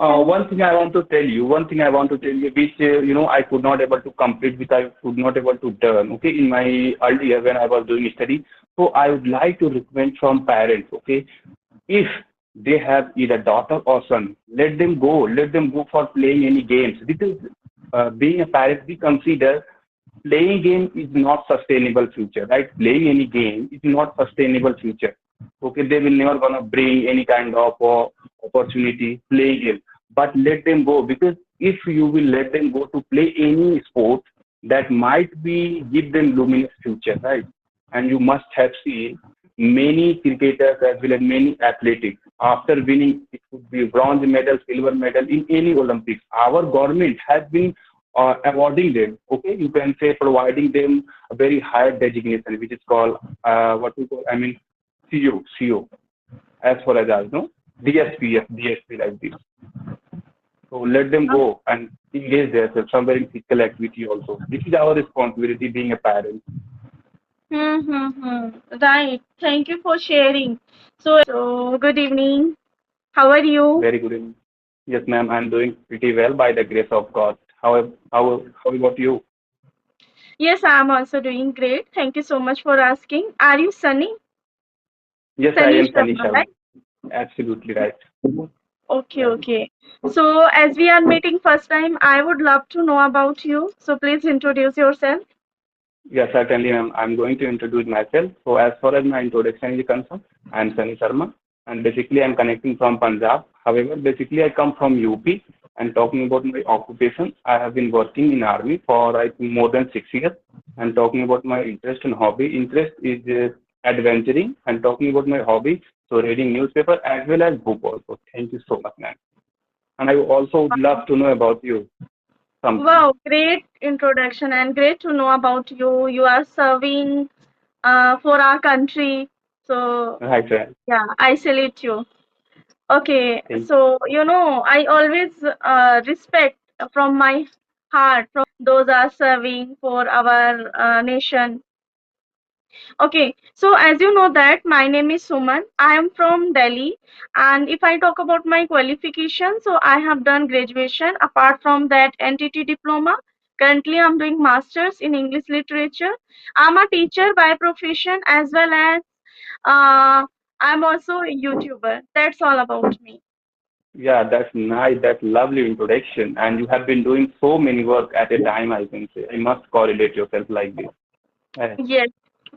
Thank One thing I want to tell you, which I could not able to complete, which I could not able to done. Okay, in my earlier when I was doing study, so I would like to recommend from parents. Okay, if they have either daughter or son, let them go for playing any games. Because being a parent, we consider playing game is not sustainable future, right? Playing any game is not sustainable future. Okay, they will never gonna bring any kind of opportunity playing game. But let them go, because if you will let them go to play any sport, that might be give them luminous future, right? And you must have seen many cricketers as well as many athletics after winning, it could be bronze medal, silver medal in any Olympics. Our government has been awarding them, okay, you can say providing them a very high designation, which is called what we call, I mean, CO, as far as I know, DSP like this. So let them go and engage themselves somewhere in physical activity also. This is our responsibility being a parent. Right. Thank you for sharing. So good evening. How are you? Very good. Yes, ma'am, I'm doing pretty well by the grace of God. How about you? Yes, I am also doing great. Thank you so much for asking. Are you Sunny? Yes, I Sunny am Sunny Sharma, Sharma. right? Absolutely right. Okay, Right. okay. So as we are meeting first time, I would love to know about you. So please introduce yourself. Yes, certainly, ma'am. I'm going to introduce myself. So, as far as my introduction is concerned, I'm Sunny Sharma, and basically, I'm connecting from Punjab. However, basically, I come from UP. And talking about my occupation, I have been working in army for I think more than 6 years. And talking about my interest and hobby, interest is adventuring. And talking about my hobby, so reading newspaper as well as book also. Thank you so much, ma'am. And I also would love to know about you something. Wow, great introduction and great to know about you. You are serving for our country. So Right, right. yeah, I salute you. Okay, Thank so I always respect from my heart from those are serving for our nation. Okay, so as you know that my name is Suman. I am from Delhi, and if I talk about my qualification, so I have done graduation. Apart from that, NTT diploma. Currently, I'm doing masters in English literature. I'm a teacher by profession as well as I'm also a YouTuber. That's all about me. Yeah, that's nice. That's lovely introduction. And you have been doing so many work at a time, I can say. I must correlate yourself like this. Right. Yes,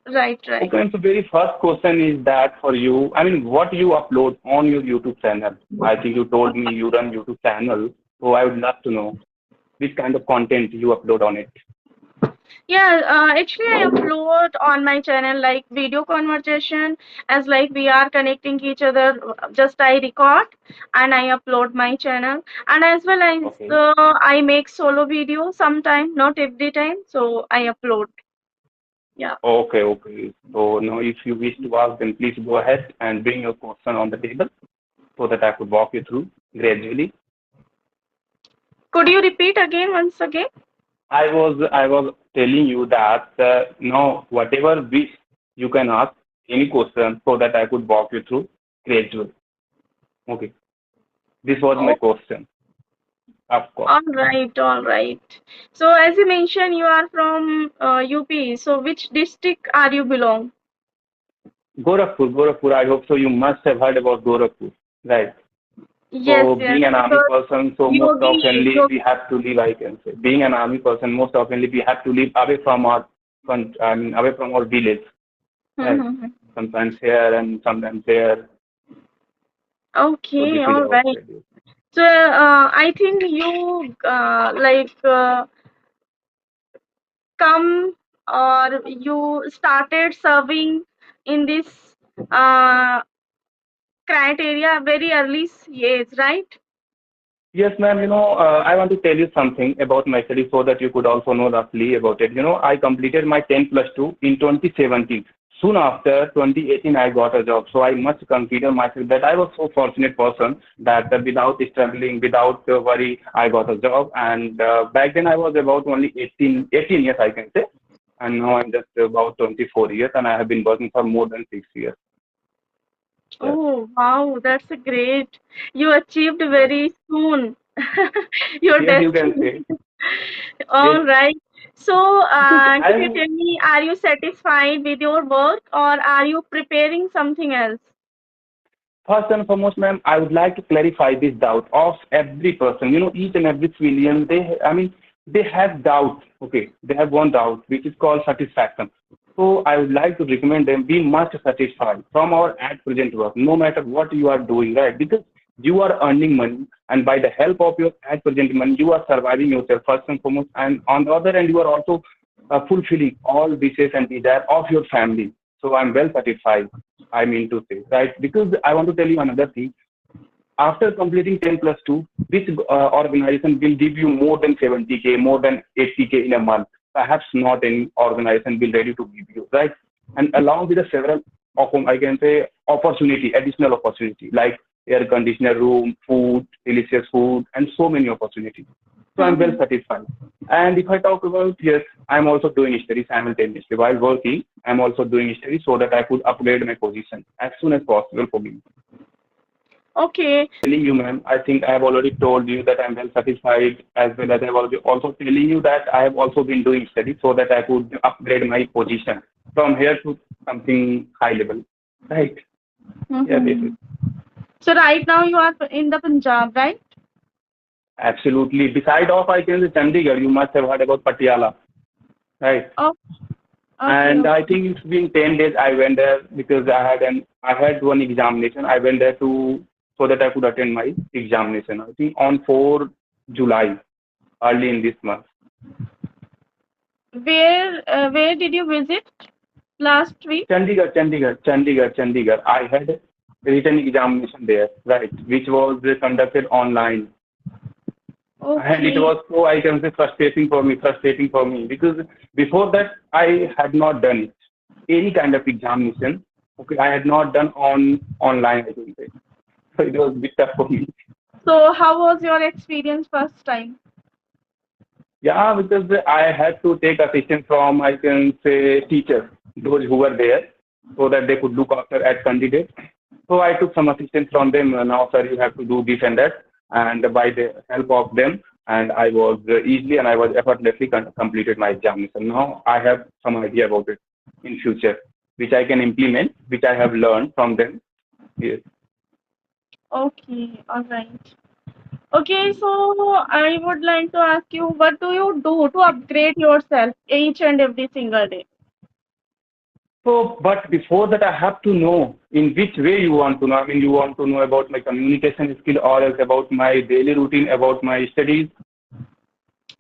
right, right. Okay, and so very first question is that for you, I mean, what you upload on your YouTube channel? I think you told me you run YouTube channel, so I would love to know which kind of content you upload on it. Yeah, actually, I upload on my channel like video conversation as like we are connecting each other. Just I record and I upload my channel, and as well as Okay. I make solo video sometime, not every time. So I upload. Yeah. Okay, okay. So now if you wish to ask, then please go ahead and bring your question on the table so that I could walk you through gradually. Could you repeat again once again? I was telling you that now whatever wish you can ask any question so that I could walk you through gradually. Okay. This was my Oh, question, of course. all right, all right. So as you mentioned, you are from UP. So which district are you belong? Gorakhpur. I hope so. You must have heard about Gorakhpur, right? Yes, So yes, being an army because person, so most oftenly we Yogi. have to live. I can say, being an army person, most oftenly we have to live away from our, I mean, away from our village, right? Sometimes here and sometimes there. So Okay, this is all our right. schedule. So I think you come or you started serving in this uh, criteria very early age, right? Yes, ma'am. I want to tell you something about my study so that you could also know roughly about it. I completed my 10 plus 2 in 2017. Soon after 2018, I got a job. So I must consider myself that I was so fortunate person that without struggling, without worry, I got a job. And back then I was about only 18 years, I can say. And now I'm just about 24 years and I have been working for more than 6 years. Yeah. Oh, wow, that's a great. You achieved Yeah. very soon your Yes, you can destiny. say. Yes, All right. So, because could you I'm tell me, are you satisfied with your work or are you preparing something else? first and foremost, ma'am, I would like to clarify this doubt of every person. Each and every civilian, they have doubt. Okay, they have one doubt, which is called satisfaction. So I would like to recommend them. We must satisfy from our at present work, no matter what you are doing, right? Because you are earning money, and by the help of your at present money, you are surviving yourself first and foremost. And on the other end, you are also fulfilling all wishes and desire of your family. So I'm well satisfied. I mean to say, right? Because I want to tell you another thing. After completing 10 plus 2, this organization will give you more than 70K, more than 80K in a month. Perhaps not any organization will ready to give you, right? And along with the several of whom I can say opportunity, additional opportunity like air conditioner room, food, delicious food, and so many opportunities. So I'm well Mm-hmm. satisfied. And if I talk about, yes, I'm also doing study simultaneously. While working, I'm also doing study so that I could upgrade my position as soon as possible for me. Okay. Telling you, ma'am, I think I have already told you that I'm well satisfied, as well as I have also telling you that I have also been doing study so that I could upgrade my position from here to something high level. Right? Yeah, this Mm-hmm. is So right now you are in the Punjab, right? absolutely. Beside of, I can say Chandigarh, you must have heard about Patiala, right? Oh, okay, And I okay. think it's been 10 days I went there because I had one examination. I went there to so that I could attend my examination. I think on 4 July, early in this month. Where did you visit last week? Chandigarh. I had written examination there, right, which was conducted online. And it Okay. was so, I can say, frustrating for me, because before that, I had not done it. Any kind of examination, okay, I had not done online, I can say. So it was a bit tough for me. So how was your experience first time? Yeah, because I had to take assistance from, I can say, teachers, those who were there, so that they could look after at candidates. So I took some assistance from them. Now, sir, you have to do this and that. And by the help of them, and I was easily and I was effortlessly completed my examination. Now I have some idea about it in future, which I can implement, which I have learned from them. Yes. Okay, all right. Okay, so I would like to ask you, what do you do to upgrade yourself each and every single day? So, but before that, I have to know in which way you want to know. I mean, you want to know about my communication skill or else about my daily routine, about my studies.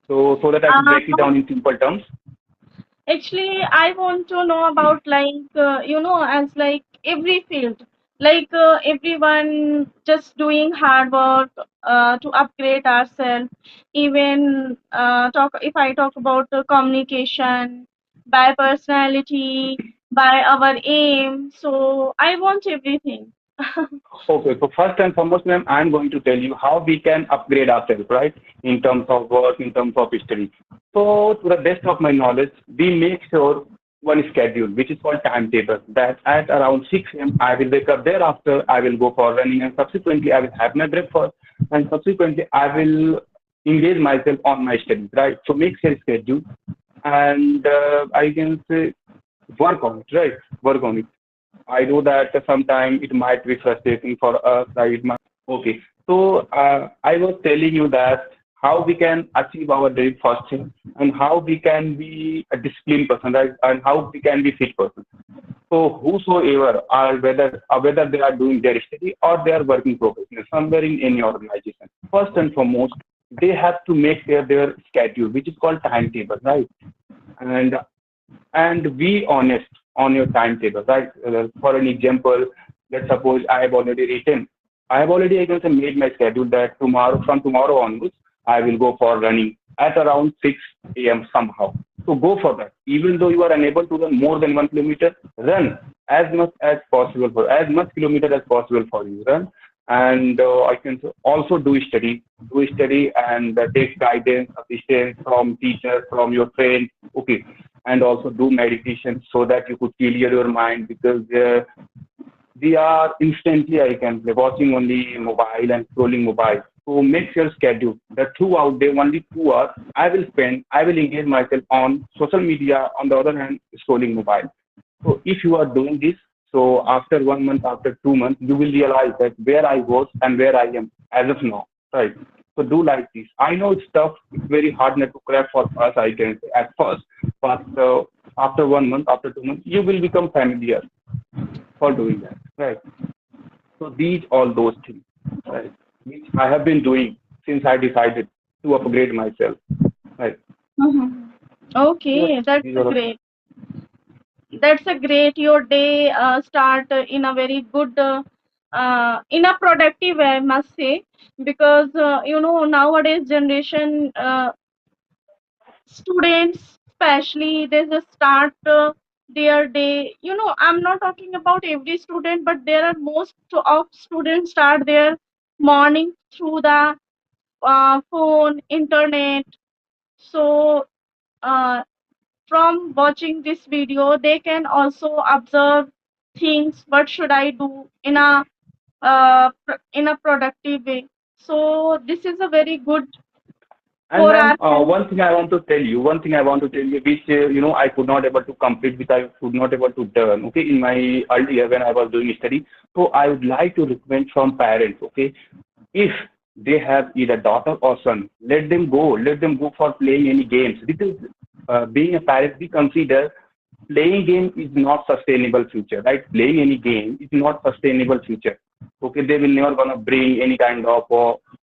So that I could break it Um, down in simple terms. Actually, I want to know about as like every field, like everyone just doing hard work to upgrade ourselves. Even talk if I talk about communication, by personality, by our aim. So I want everything. Okay, so first and foremost, ma'am, I'm going to tell you how we can upgrade ourselves, right? In terms of work, in terms of study. So, to the best of my knowledge, we make sure one schedule, which is called timetable, that at around 6 a.m. I will wake up. Thereafter, I will go for running, and subsequently, I will have my breakfast, and subsequently, I will engage myself on my studies, right? So, make sure schedule, and I can say work on it, right? Work on it. I know that sometimes it might be frustrating for us. Okay. So I was telling you that how we can achieve our dream first thing, and how we can be a disciplined person, right? And how we can be fit person. So whosoever are whether they are doing their study or they are working professional somewhere in any organization, first and foremost, they have to make their schedule, which is called timetable, right? And be honest on your timetable, right? For an example, let's suppose I have already, I can say, made my schedule that from tomorrow onwards, I will go for running at around 6 a.m. somehow. So go for that. Even though you are unable to run more than 1 kilometer, run as much kilometer as possible for you. Run, and I can also do study, and take guidance, assistance from teachers, from your friends. Okay, and also do meditation so that you could clear your mind, because we are instantly I can play, watching only mobile and scrolling mobile. So make your schedule that throughout day only 2 hours I will engage myself on social media. On the other hand, scrolling mobile. So if you are doing this, so after 1 month, after 2 months, you will realize that where I was and where I am as of now, right? So do like this. I know it's tough. It's very hard not to crack for us, I can say, at first, but after 1 month, after 2 months, you will become familiar for doing that, right? So these all those things, right, which I have been doing since I decided to upgrade myself, right? Mhm. Yes, Okay, that's these a are great. That's a great. Your day start in a very good, in a productive way, I must say, because nowadays generation students, especially, they just start their day. I'm not talking about every student, but there are most of students start their morning through the phone, internet. So. Uh, from watching this video they can also observe things what should I do in a in a productive way. So this is a very good And for ma'am, our health. one thing I want to tell you, which I could not able to complete, which I could not able to done. Okay, in my earlier when I was doing study, so I would like to recommend from parents. Okay, if they have either daughter or son, let them go for playing any games. Because being a parent, we consider playing game is not sustainable future, right? Playing any game is not sustainable future. Okay, they will never gonna bring any kind of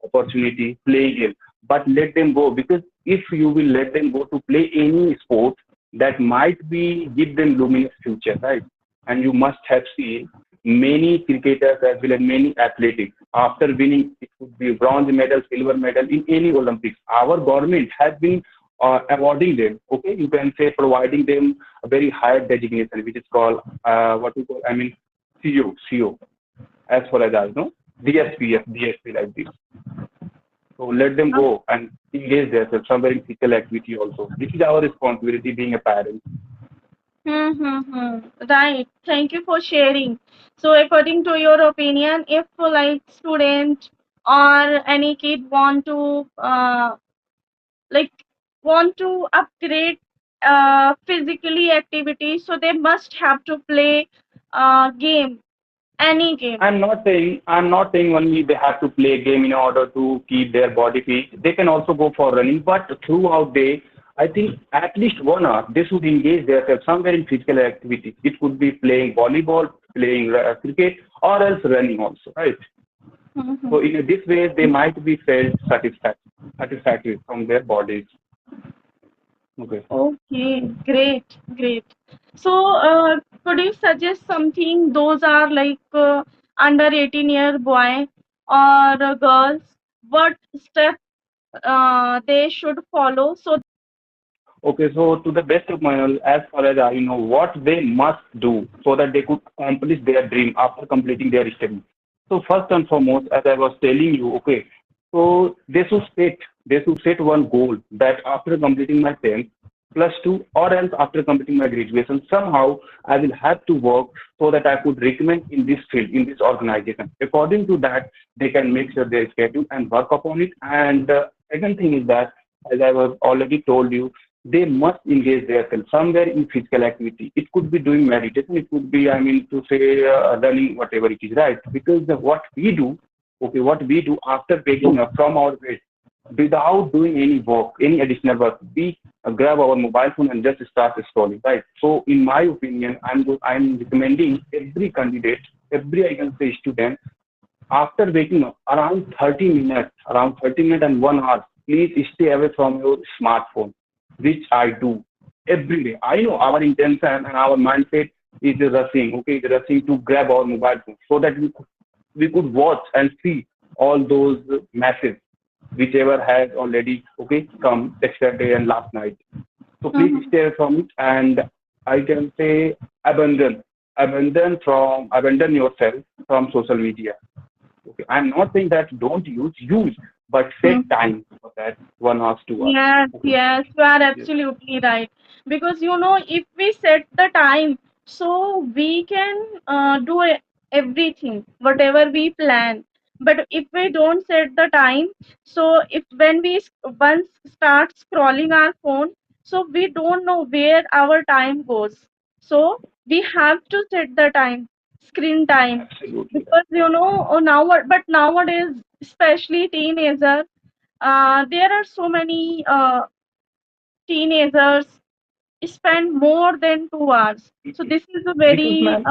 opportunity playing game. But let them go, because if you will let them go to play any sport, that might be give them luminous future, right? And you must have seen many cricketers as well as many athletics after winning, it could be bronze medal, silver medal in any Olympics. Our government has been awarding them. Okay, you can say providing them a very high designation, which is called what we call, I mean, CO, as far as I know, DSP like this. So let them go and engage themselves somewhere in physical activity also. This is our responsibility being a parent. Mm-hmm. Right, thank you for sharing. So according to your opinion, if like student or any kid want to like want to upgrade physically activity, so they must have to play game, any game. I'm not saying only they have to play a game in order to keep their body fit. They can also go for running, but throughout day, I think at least 1 hour they should engage themselves somewhere in physical activity. It could be playing volleyball, playing cricket, or else running also, right? So Mhm. in this way, they might be felt satisfactory from their bodies. Okay. Okay, great, great. So, could you suggest something? Those are like under 18-year boy or girls. What step they should follow? So, Okay, so to the best of my knowledge, as far as I know, what they must do so that they could accomplish their dream after completing their study. So first and foremost, as I was telling you, okay, so they should set one goal that after completing my 10th plus two, or else after completing my graduation, somehow I will have to work so that I could recommend in this field, in this organization. According to that, they can make sure their schedule and work upon it. And second thing is that, as I was already told you, they must engage themselves somewhere in physical activity. It could be doing meditation, it could be, I mean, to say running, whatever it is, right? Because what we do, okay, what we do after waking up from our bed, without doing any work, any additional work, we grab our mobile phone and just start scrolling, right? So, in my opinion, I'm recommending every candidate, every I can say student, after waking up, around 30 minutes and 1 hour, please stay away from your smartphone, which I do every day. I know our intention and our mindset is rushing, okay, is rushing to grab our mobile phone so that we could watch and see all those masses, whichever has already, okay, come yesterday and last night. So please Mhm. stay away from it, and I can say abandon, abandon yourself from social media. Okay. I'm not saying that don't use, but set Mhm. time for that 1 hour, 2 hours. Yes, Okay. yes, you are Yes. absolutely right. Because if we set the time, so we can do it. everything, whatever we plan. But if we don't set the time, so if when we once start scrolling our phone, so we don't know where our time goes. So we have to set the time, screen time, Absolutely right. because now, but nowadays, especially teenager, there are so many teenagers spend more than 2 hours. So this is a Because, very man,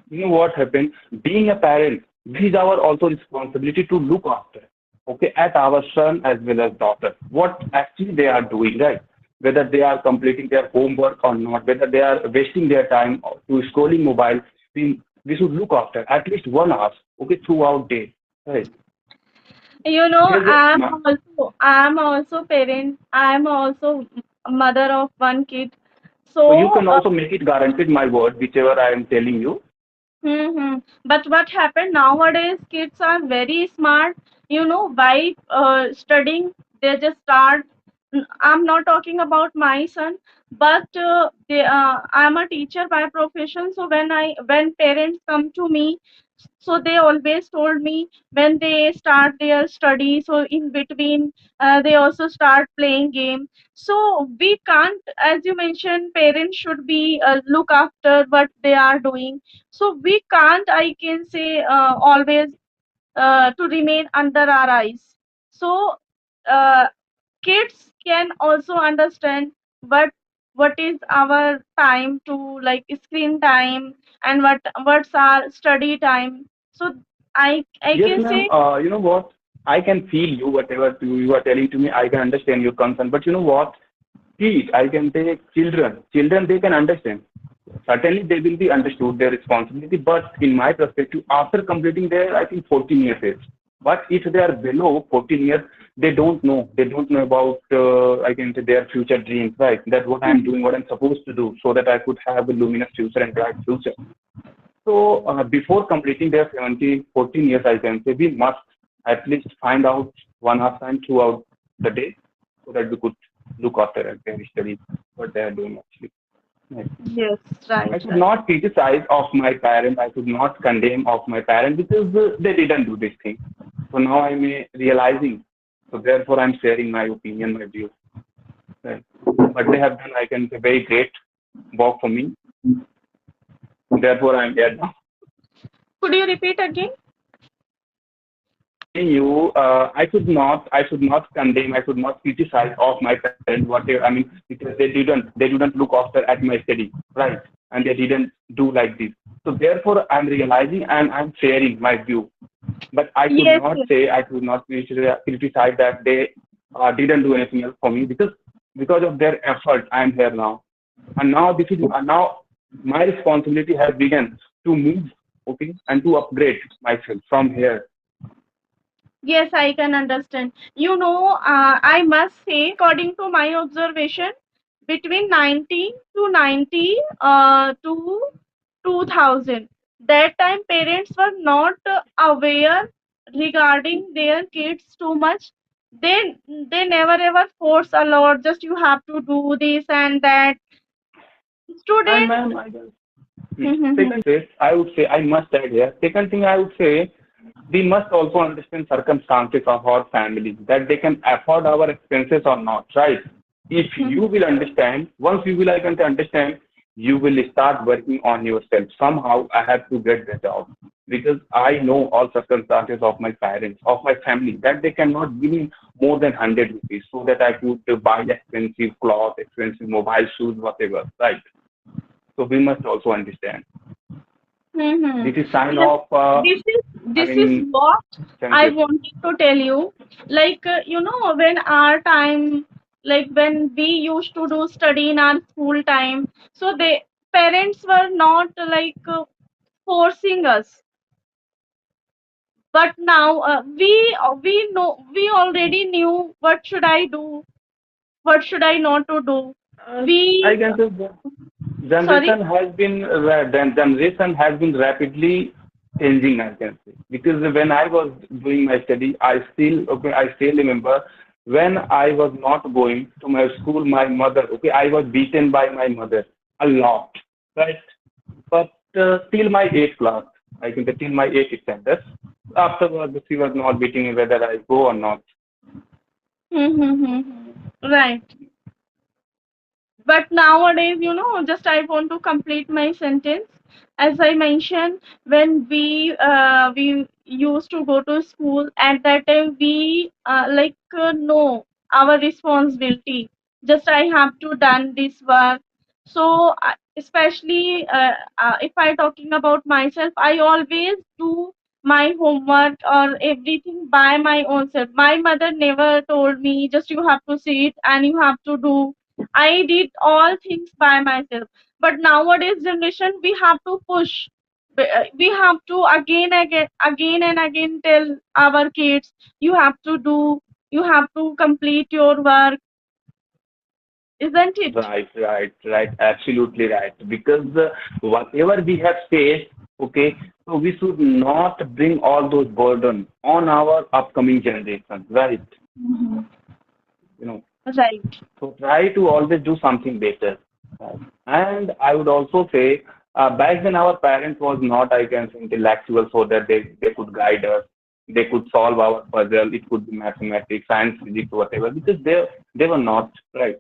you know what happened? Being a parent, this is our also responsibility to look after, okay, at our son as well as daughter. What actually they are doing, right? Whether they are completing their homework or not, whether they are wasting their time to scrolling mobile, we should look after at least 1 hour, okay, throughout day, right? Here's I'm also parent. I'm also mother of one kid. so you So can also make it guaranteed my word, whichever I am telling you. mm-hmm. But what happened nowadays? Kids are very smart. By studying, they just start. I'm not talking about my son, but I'm a teacher by profession. So when parents come to me, so they always told me when they start their study. So in between, they also start playing game. So we can't, as you mentioned, parents should be look after what they are doing, so we can't, I can say, always to remain under our eyes. So uh, kids can also understand what is our time to, like, screen time, and what's our study time. So I Yes, can ma'am. say You know what? I can feel you, whatever you are telling to me. I can understand your concern. But you know what? Kids, I can say children. Children, they can understand. Certainly, they will be understood their responsibility. But in my perspective, after completing their, I think, 14 years age. But if they are below 14 years, they don't know. They don't know about, I can say, their future dreams, right? That what I'm doing, what I'm supposed to do, so that I could have a luminous future and bright future. So before completing their 17, 14 years, I can say we must at least find out 1 hour time throughout the day so that we could look after their studies, what they are doing actually. Right. yes, right, I should right. not criticize of my parents. I should not condemn of my parents because they didn't do this thing. So now I'm realizing. So therefore, I'm sharing my opinion, my views. Right. But they have done, I can say, very great work for me. Therefore, I'm here now. Could you repeat again? I'm telling you, I should not condemn, I should not criticize of my parents, whatever. I mean, because they didn't look after at my study, right? And they didn't do like this. So therefore, I'm realizing and I'm sharing my view. But Yes, yes. I should not criticize that they didn't do anything else for me because of their effort, I'm here now. And now this is now my responsibility has begun to move, okay, and to upgrade myself from here. Yes, I can understand. I must say, according to my observation, between 90 to 90 to 2000, that time parents were not aware regarding their kids too much. They never ever force a lot. Just you have to do this and that. And Student. ma'am, second thing I would say, I must add here. Second thing I would say, we must also understand circumstances of our family that they can afford our expenses or not, right? If you will understand, once you will, I can say, understand, you will start working on yourself. Somehow, I have to get the job because I know all circumstances of my parents, of my family, that they cannot give me more than 100 rupees so that I could buy expensive clothes, expensive mobile shoes, whatever, right? So we must also understand. Mm-hmm. This is sign Yes, of, I this is mean, what I senses. wanted to tell you. Like when our time, like when we used to do study in our school time, so the parents were not like forcing us. But now we know, we already knew what should I do, what should I not to do. I We can say the sorry. generation has been rapidly changing. I can say because when I was doing my study, I still remember when I was not going to my school. My mother, okay, I was beaten by my mother a lot, right? But till my eighth class. I can say till my eighth standard. Afterwards, she was not beating me whether I go or not. Right. But nowadays, just I want to complete my sentence. As I mentioned, when we used to go to school, at that time we know our responsibility. Just I have to done this work. So especially if I talking about myself, I always do my homework or everything by my own self. My mother never told me just you have to sit and you have to do. I did all things by myself. But nowadays generation, we have to push. We have to again and again tell our kids, you have to do, you have to complete your work, isn't it? Right, right, right. Absolutely right. Because whatever we have faced, okay, so we should not bring all those burden on our upcoming generation, right? Mhm. You know, Right. so try to always do something better. Right? And I would also say, back then our parents was not, I can say, intellectual so that they could guide us. They could solve our puzzle. It could be mathematics, science, physics, whatever, because they were not, right?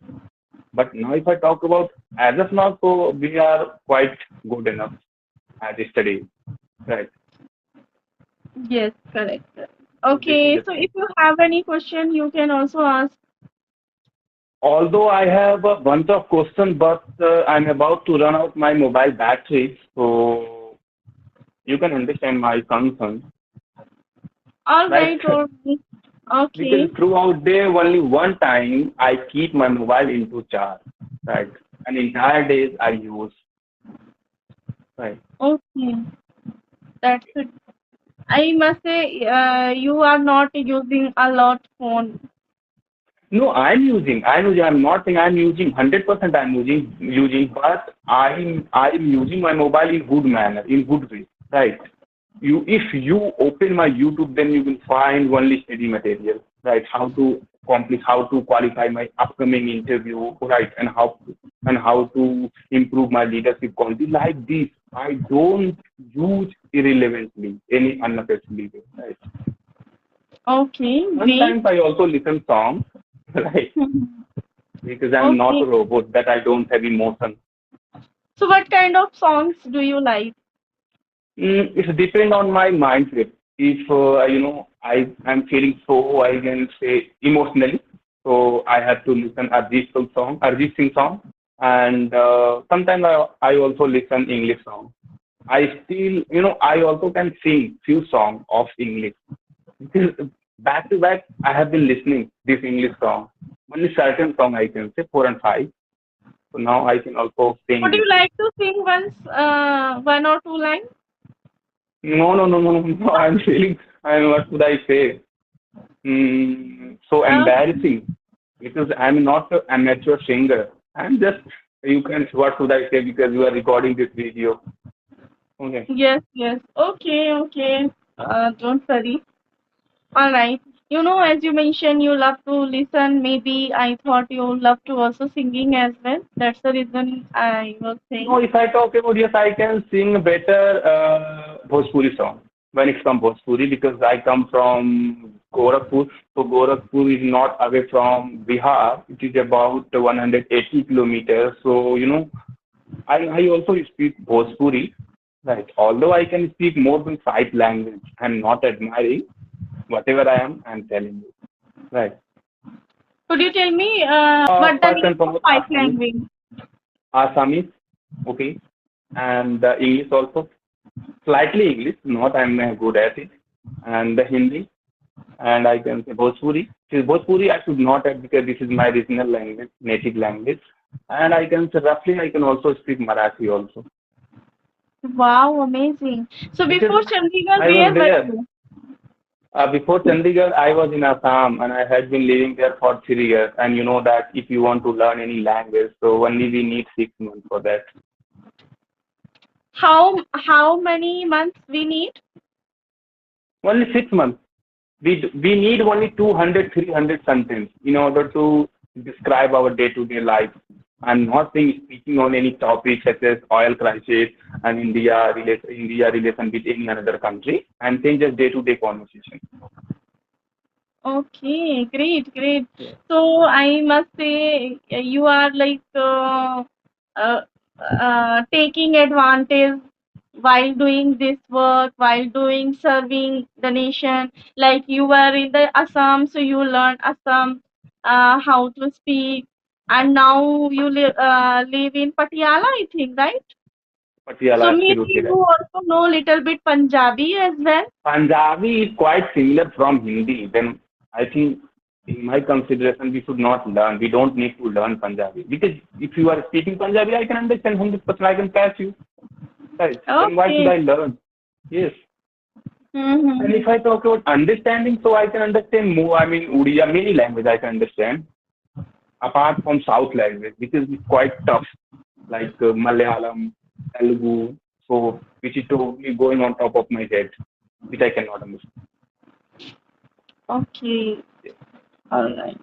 But now if I talk about as of now, so we are quite good enough as a study, right? Yes, correct. Correct. So this is Okay, the so thing. if you have any question, you can also ask. Although I have a bunch of questions, but I'm about to run out my mobile battery, so you can understand my concern, All right? right, all right. Because Okay, throughout day only one time I keep my mobile into charge, right? An entire days I use, right? okay. That's it. I must say, you are not using a lot phone. No, I'm using. I'm not saying I'm using 100%. I'm using, but I'm using my mobile in good manner, in good way, right? If you open my YouTube, then you will find only study material, right? How to qualify my upcoming interview, right? And how to improve my leadership quality. Like this, I don't use irrelevantly any unnecessary way, right? Okay, great. Sometimes I also listen songs, right? Because I'm not Okay. a robot that I don't have emotion. So what kind of songs do you like? It depends on my mindset. If I'm feeling so I can say emotionally, so I have to listen Arjit Singh song, and sometimes I also listen English song. I still I also can sing few songs of English because back to back I have been listening this English song. Only certain song I can say 4 and 5. So now I can also sing Would this. you like to sing once, one or two lines? No, no, no, no, no, no. I'm feeling, what should I say? So Uh, embarrassing because I'm not an amateur singer. I'm just, you can, what should I say? Because you are recording this video. Okay. yes, yes. Okay, okay. Don't worry. All right. As you mentioned, you love to listen. Maybe I thought you love to also singing as well. That's the reason I was No, saying. if I talk about, yes, I can sing better Bhojpuri song when it's from Bhojpuri because I come from Gorakhpur. So Gorakhpur is not away from Bihar. It is about 180 kilometers. So, I also speak Bhojpuri, right? Although I can speak more than 5 languages, I'm not admiring whatever I'm telling you, right? Could you tell me what the First name and of foremost, five language? Assamese, okay, and English also, slightly English, not I'm good at it, and the Hindi, and I can say Bhojpuri. See, Bhojpuri I should not add because this is my regional language, native language, and I can say roughly I can also speak Marathi also Wow, amazing. So because before Chandigarh, I was where were there. you? Before Chandigarh, I was in Assam and I had been living there for 3 years. And you know that if you want to learn any language, so only we need 6 months for that. How many months we need? Only 6 months. We need only 200, 300 sentences in order to describe our day-to-day life. I'm not saying speaking on any topic such as oil crisis and India relation with any another country. I'm saying just day-to-day conversation. Okay, great, great. Yeah. So I must say you are like uh, taking advantage while doing this work, while doing serving the nation. Like you were in the Assam, so you learned Assam how to speak, and now you live in Patiala, I think, right? So Patiala, maybe absolutely right. you also know little bit Punjabi as well. Punjabi is quite similar from Hindi. Then I think, in my consideration, we should not learn. We don't need to learn Punjabi because if you are speaking Punjabi, I can understand 100%. I can catch you. Right. Then why should Okay. I learn? Yes. And if Mm-hmm. I talk about understanding, so I can understand more. I mean, Odia, many language I can understand apart from South language, which is quite tough, like Malayalam, Telugu, so which is totally going on top of my head, which I cannot understand. Okay. All right.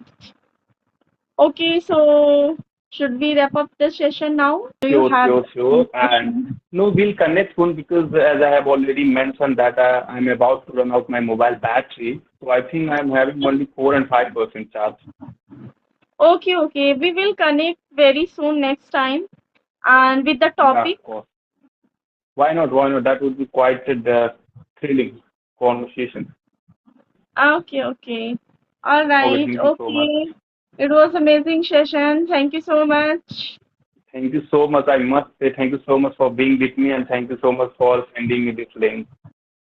Okay, so should we wrap up the session now? Do you Sure, have sure, any sure. And question? no, we'll connect soon because as I have already mentioned that I'm about to run out my mobile battery. So I think I'm having only 4 and 5% charge. Okay, okay. We will connect very soon next time and with the Yeah, topic. of course. Why not? Why not? That would be quite a thrilling conversation. Okay, okay. All Okay, right. thank you so much. Okay. It was amazing session. Thank you so much. Thank you so much. I must say thank you so much for being with me and thank you so much for sending me this link.